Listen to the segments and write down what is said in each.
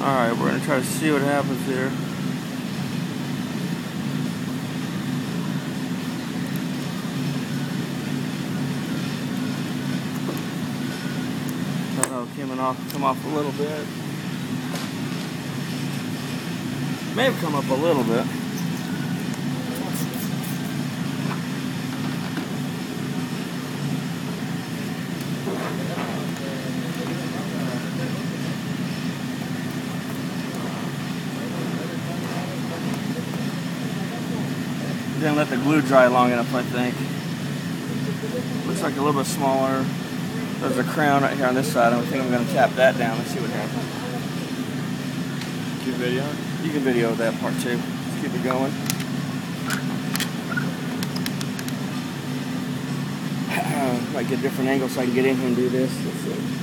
Alright, we're going to try to see what happens here. Come off a little bit. May have come up a little bit. Didn't let the glue dry long enough, I think. Looks like a little bit smaller. There's a crown right here on this side. I think I'm going to tap that down and see what happens. Keep video? You can video that part too. Let's keep it going. Might get a different angle so I can get in here and do this. Let's see.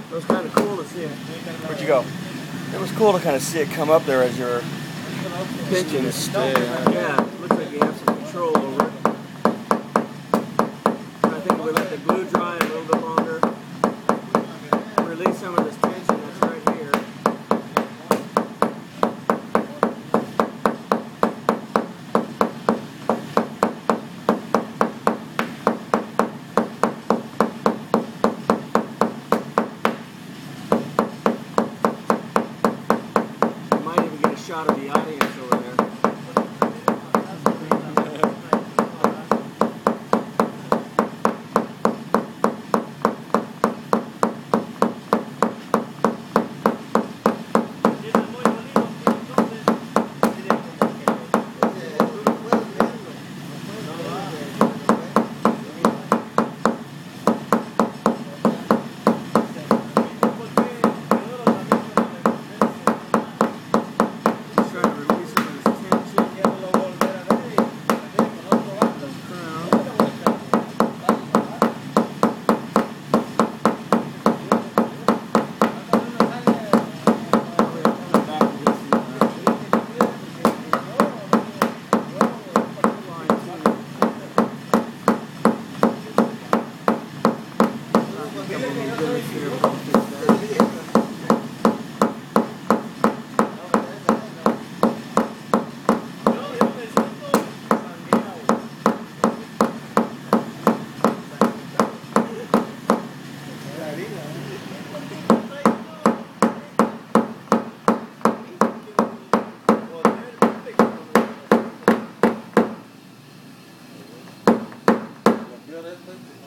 It was kind of cool to see it. Where'd you go? It was cool to kind of see it come up there as you're pinching. Yeah, it looks like you have some control over it. I think if we let the glue dry a little bit longer, release some of this tension that's right here. Shot of the audience over there.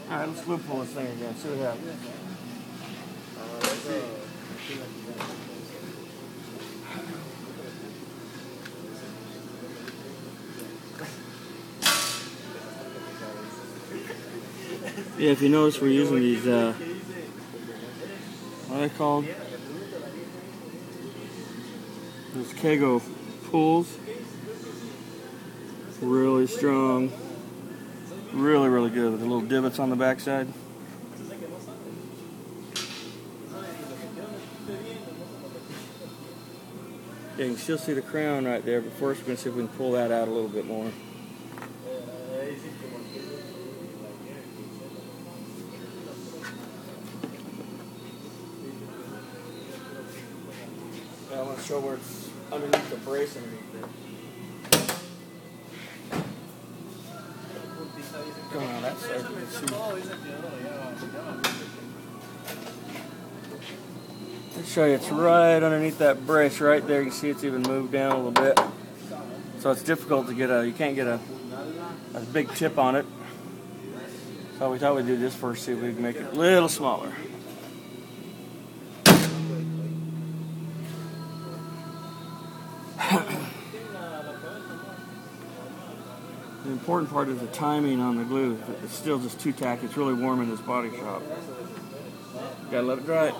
Alright, let's glue pull this thing again, see what happens. Yeah, if you notice, we're using these, what are they called? These Kego pulls. Really strong. Really, really good with the little divots on the backside. Yeah, you can still see the crown right there, but first we're going to see if we can pull that out a little bit more. I want to show where it's underneath the brace underneath there. Going on that side, you can see. I'll show you, it's right underneath that brace right there. You can see it's even moved down a little bit. So it's difficult to get you can't get a big tip on it. So we thought we'd do this first, see if we can make it a little smaller. The important part is the timing on the glue. It's still just too tacky. It's really warm in this body shop. Gotta let it dry.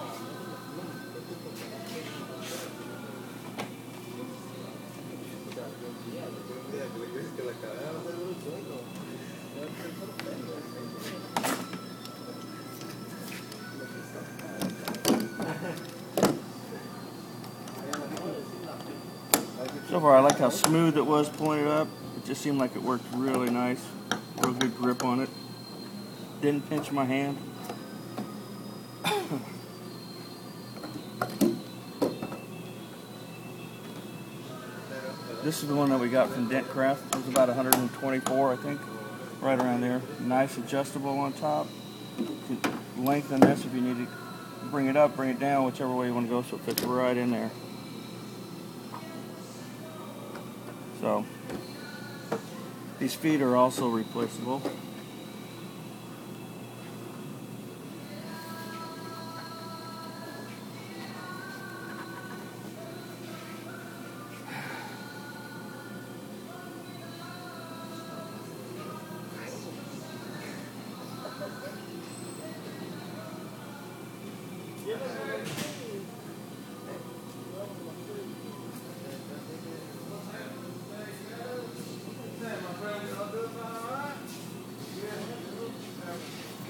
So far, I liked how smooth it was pulling it up. It just seemed like it worked really nice. Real good grip on it. Didn't pinch my hand. This is the one that we got from Dentcraft. It was about 124, I think, right around there. Nice adjustable on top. You can lengthen this if you need to bring it up, bring it down, whichever way you want to go, so it fits right in there. So, these feet are also replaceable.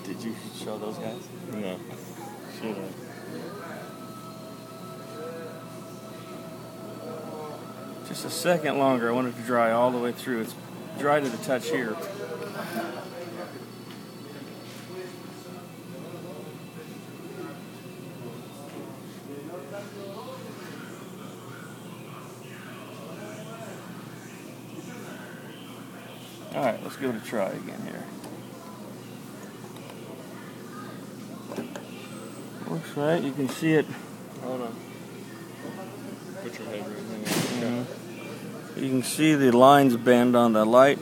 Did you show those guys? No. Should have. Just a second longer. I want it to dry all the way through. It's dry to the touch here. Alright, let's give it a try again here. Looks right, you can see it. Hold on. Put your head right there. You can see the lines bend on the light.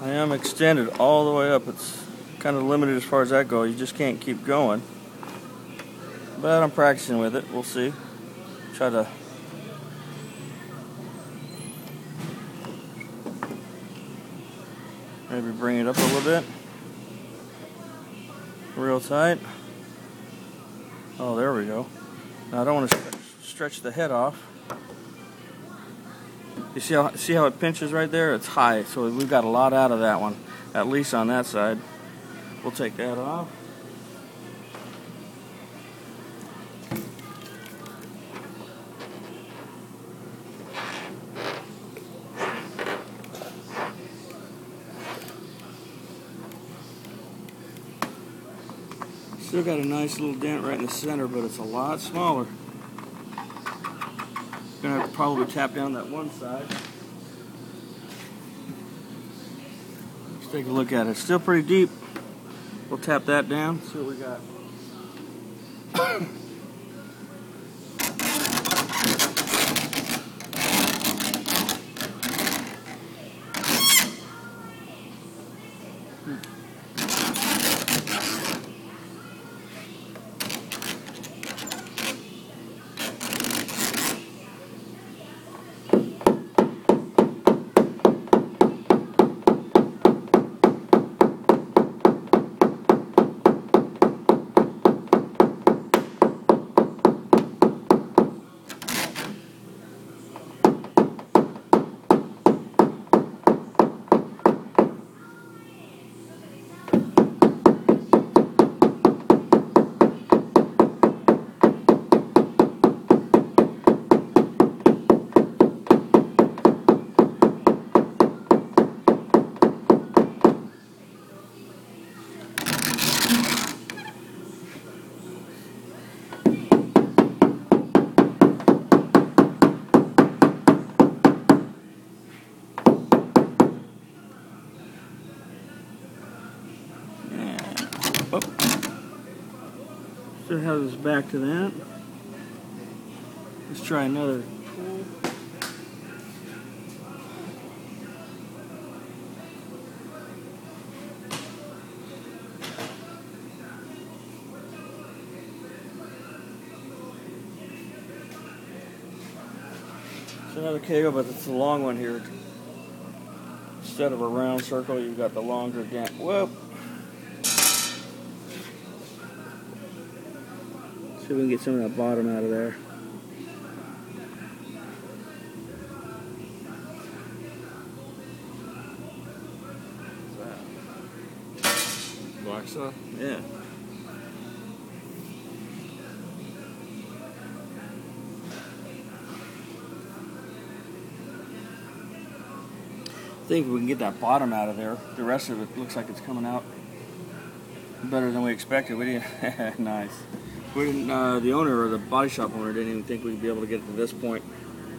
I am extended all the way up. It's kind of limited as far as that goes. You just can't keep going. But I'm practicing with it. We'll see. Try to maybe bring it up a little bit. Real tight. Oh, there we go. Now I don't want to stretch the head off. You see how it pinches right there? It's high, so we've got a lot out of that one, at least on that side. We'll take that off. Still got a nice little dent right in the center, but it's a lot smaller. Gonna have to probably tap down that one side. Let's take a look at it. It's still pretty deep. We'll tap that down, see what we got. Still have this back to that. Let's try another pull. It's another cable, but it's the long one here. Instead of a round circle, you've got the longer dent. Whoop! See if we can get some of that bottom out of there. Black stuff? Yeah. I think if we can get that bottom out of there, the rest of it looks like it's coming out better than we expected. We didn't. Nice. We didn't. The owner or the body shop owner didn't even think we'd be able to get it to this point.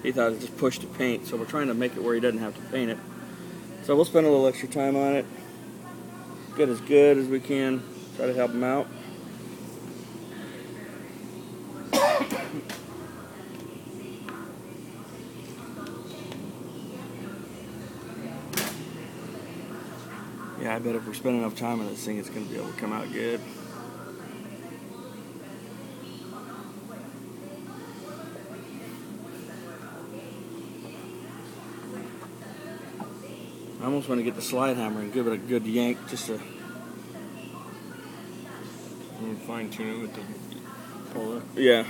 He thought it just pushed to paint. So we're trying to make it where he doesn't have to paint it. So we'll spend a little extra time on it. Get as good as we can. Try to help him out. Yeah, I bet if we spend enough time on this thing, it's going to be able to come out good. I almost want to get the slide hammer and give it a good yank just to Fine tune it with the puller. Yeah.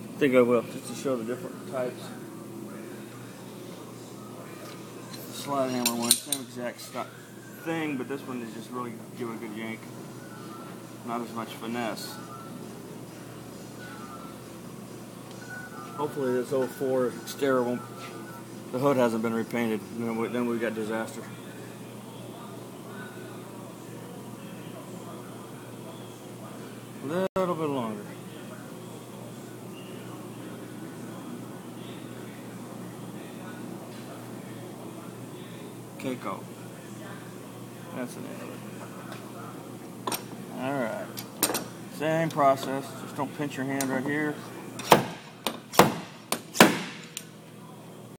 I think I will, just to show the different types. The slide hammer one, same exact thing, but this one is just really give it a good yank. Not as much finesse. Hopefully this 04 Xterra won't, the hood hasn't been repainted, then we got disaster. A little bit longer. Keiko. That's the name of it. Alright. Same process. Just don't pinch your hand right here.